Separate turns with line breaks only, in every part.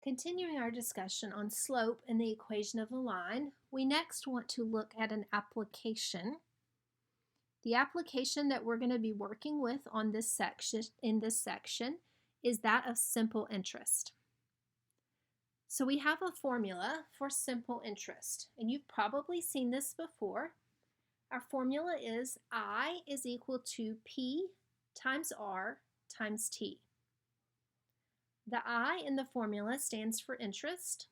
Continuing our discussion on slope and the equation of a line, we next want to look at an application. The application that we're going to be working with on this section is that of simple interest. So we have a formula for simple interest, and you've probably seen this before. Our formula is I is equal to P times R times T. The I in the formula stands for interest.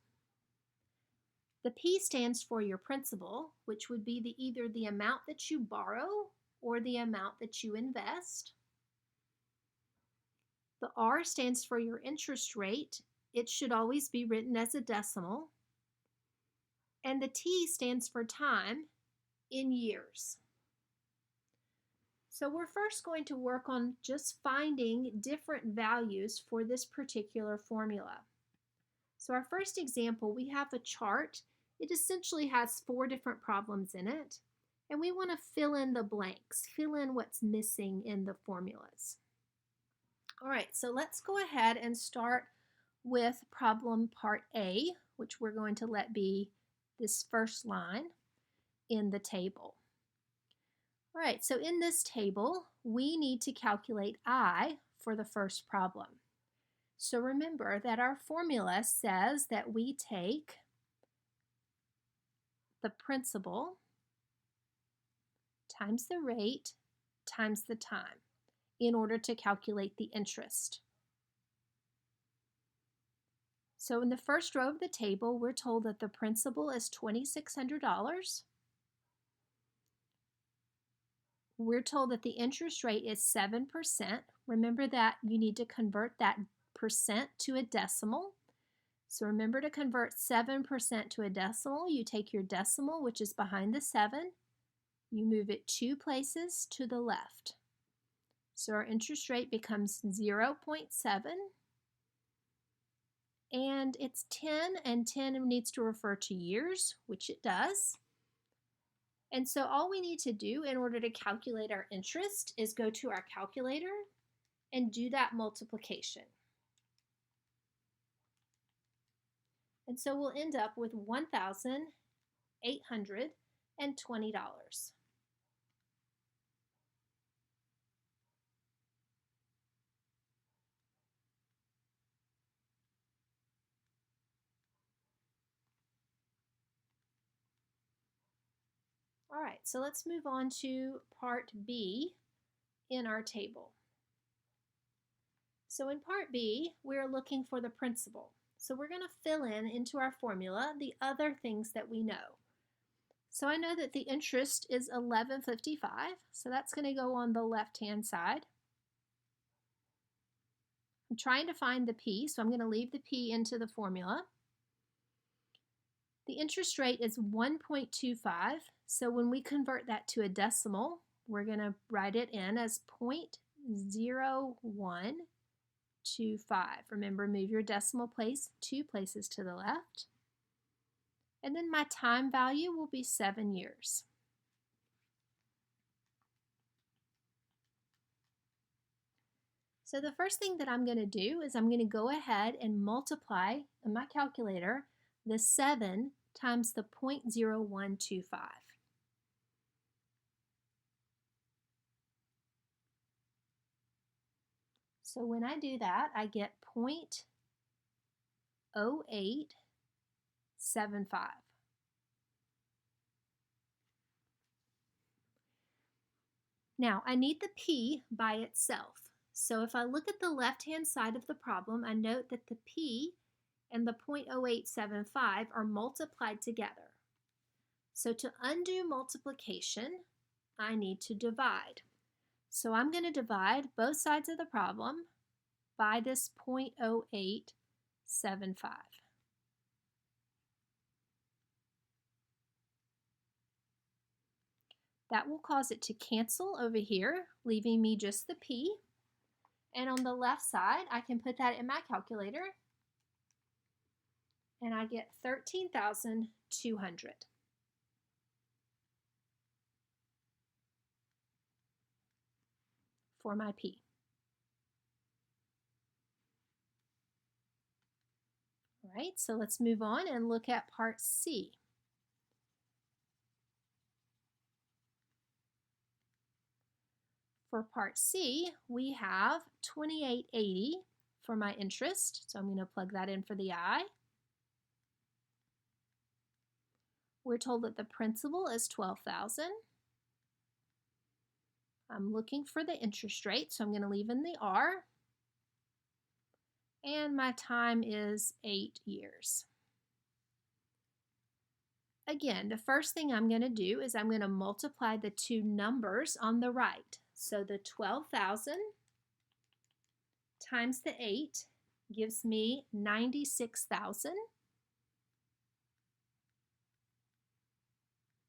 The P stands for your principal, which would be either the amount that you borrow or the amount that you invest. The R stands for your interest rate. It should always be written as a decimal. And the T stands for time in years. So we're first going to work on just finding different values for this particular formula. So our first example, we have a chart. It essentially has 4 different problems in it, and we want to fill in the blanks, fill in what's missing in the formulas. All right, so let's go ahead and start with problem part A, which we're going to let be this first line in the table. All right, so in this table, we need to calculate I for the first problem. So remember that our formula says that we take the principal times the rate times the time in order to calculate the interest. So in the first row of the table, we're told that the principal is $2,600. We're told that the interest rate is 7%. Remember that you need to convert that percent to a decimal. So remember to convert 7% to a decimal. You take your decimal, which is behind the 7. You move it 2 places to the left. So our interest rate becomes 0.7. And it's 10, and 10 needs to refer to years, which it does. And so all we need to do in order to calculate our interest is go to our calculator and do that multiplication. And so we'll end up with $1,820. All right, so let's move on to part B in our table. So in part B, we're looking for the principal. So we're going to fill in into our formula the other things that we know. So I know that the interest is $11.55, so that's going to go on the left-hand side. I'm trying to find the P, so I'm going to leave the P into the formula. The interest rate is 1.25, so when we convert that to a decimal, we're going to write it in as 0.0125. Remember, move your decimal place 2 places to the left. And then my time value will be 7 years. So the first thing that I'm going to do is I'm going to go ahead and multiply in my calculator the 7 times the 0.0125. So when I do that, I get 0.0875. Now, I need the P by itself. So if I look at the left-hand side of the problem, I note that the P and the 0.0875 are multiplied together. So to undo multiplication, I need to divide. So I'm going to divide both sides of the problem by this 0.0875. That will cause it to cancel over here, leaving me just the P. And on the left side, I can put that in my calculator, and I get 13,200. For my P. All right, so let's move on and look at part C. For part C, we have 2880 for my interest, so I'm going to plug that in for the I. We're told that the principal is $12,000. I'm looking for the interest rate, so I'm going to leave in the R. And my time is 8 years. Again, the first thing I'm going to do is I'm going to multiply the two numbers on the right. So the 12,000 times the 8 gives me 96,000.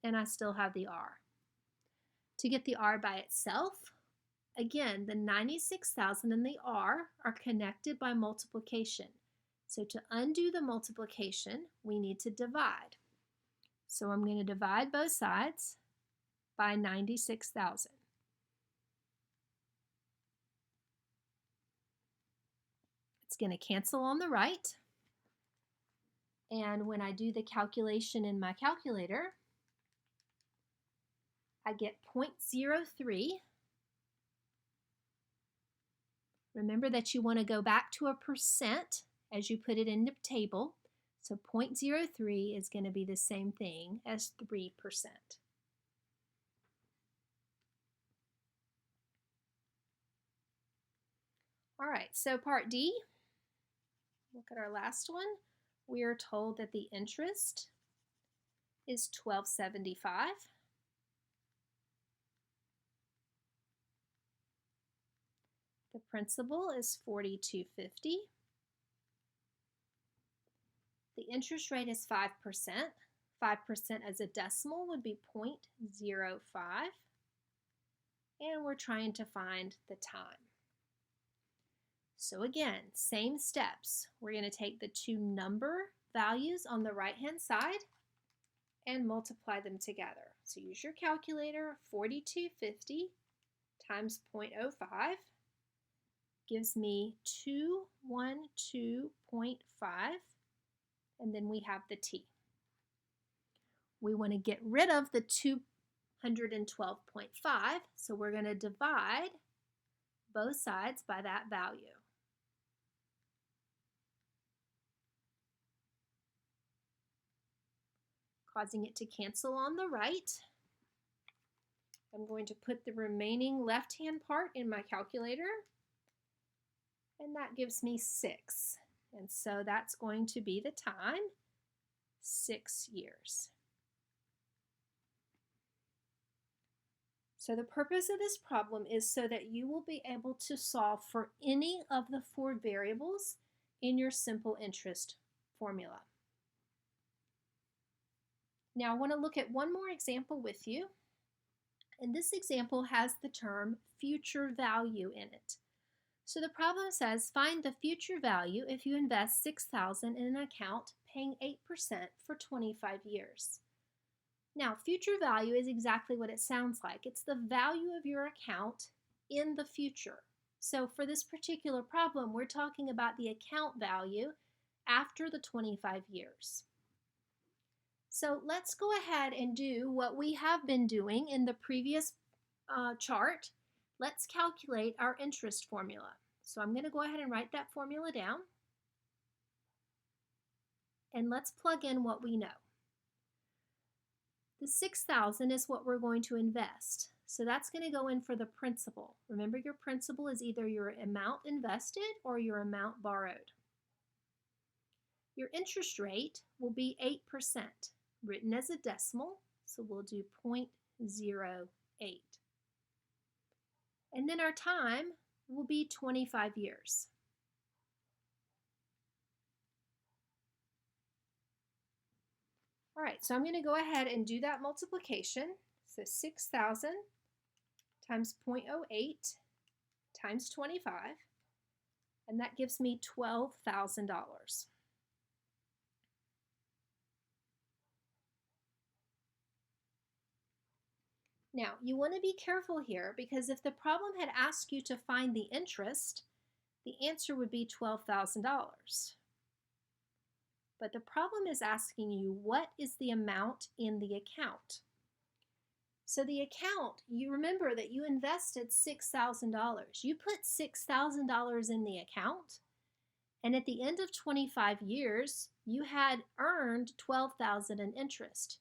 And I still have the R. To get the R by itself, again, the 96,000 and the R are connected by multiplication. So to undo the multiplication, we need to divide. So I'm going to divide both sides by 96,000. It's going to cancel on the right. And when I do the calculation in my calculator, I get 0.03. Remember that you want to go back to a percent as you put it in the table. So 0.03 is going to be the same thing as 3%. All right, so part D, look at our last one. We are told that the interest is $12.75. The principal is $42.50. The interest rate is 5%. 5% as a decimal would be 0.05. And we're trying to find the time. So again, same steps. We're going to take the two number values on the right-hand side and multiply them together. So use your calculator. 4250 times 0.05 gives me 212.5, and then we have the t. We want to get rid of the 212.5, so we're going to divide both sides by that value. Causing it to cancel on the right. I'm going to put the remaining left-hand part in my calculator, and that gives me 6. And so that's going to be the time, 6 years. So the purpose of this problem is so that you will be able to solve for any of the 4 variables in your simple interest formula. Now I want to look at one more example with you. And this example has the term future value in it. So the problem says find the future value if you invest $6,000 in an account paying 8% for 25 years. Now, future value is exactly what it sounds like. It's the value of your account in the future. So for this particular problem, we're talking about the account value after the 25 years. So let's go ahead and do what we have been doing in the previous chart. Let's calculate our interest formula. So I'm going to go ahead and write that formula down. And let's plug in what we know. The $6,000 is what we're going to invest. So that's going to go in for the principal. Remember, your principal is either your amount invested or your amount borrowed. Your interest rate will be 8%, written as a decimal, so we'll do 0.08. And then our time will be 25 years. All right, so I'm going to go ahead and do that multiplication. So 6,000 times 0.08 times 25, and that gives me $12,000. Now, you want to be careful here because if the problem had asked you to find the interest, the answer would be $12,000. but the problem is asking you what is the amount in the account. So the account, you remember that you invested $6,000. You put $6,000 in the account, and at the end of 25 years, you had earned $12,000 in interest,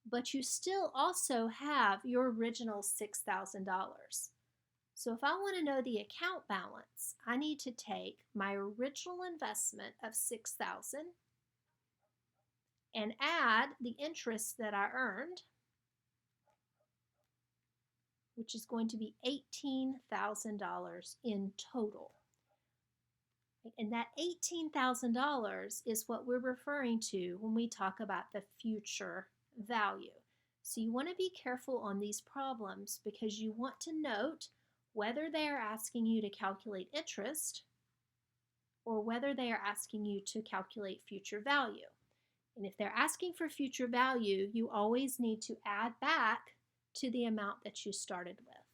but you still also have your original $6,000. So if I want to know the account balance, I need to take my original investment of $6,000 and add the interest that I earned, which is going to be $18,000 in total. And that $18,000 is what we're referring to when we talk about the future value. So you want to be careful on these problems because you want to note whether they are asking you to calculate interest or whether they are asking you to calculate future value. And if they're asking for future value, you always need to add back to the amount that you started with.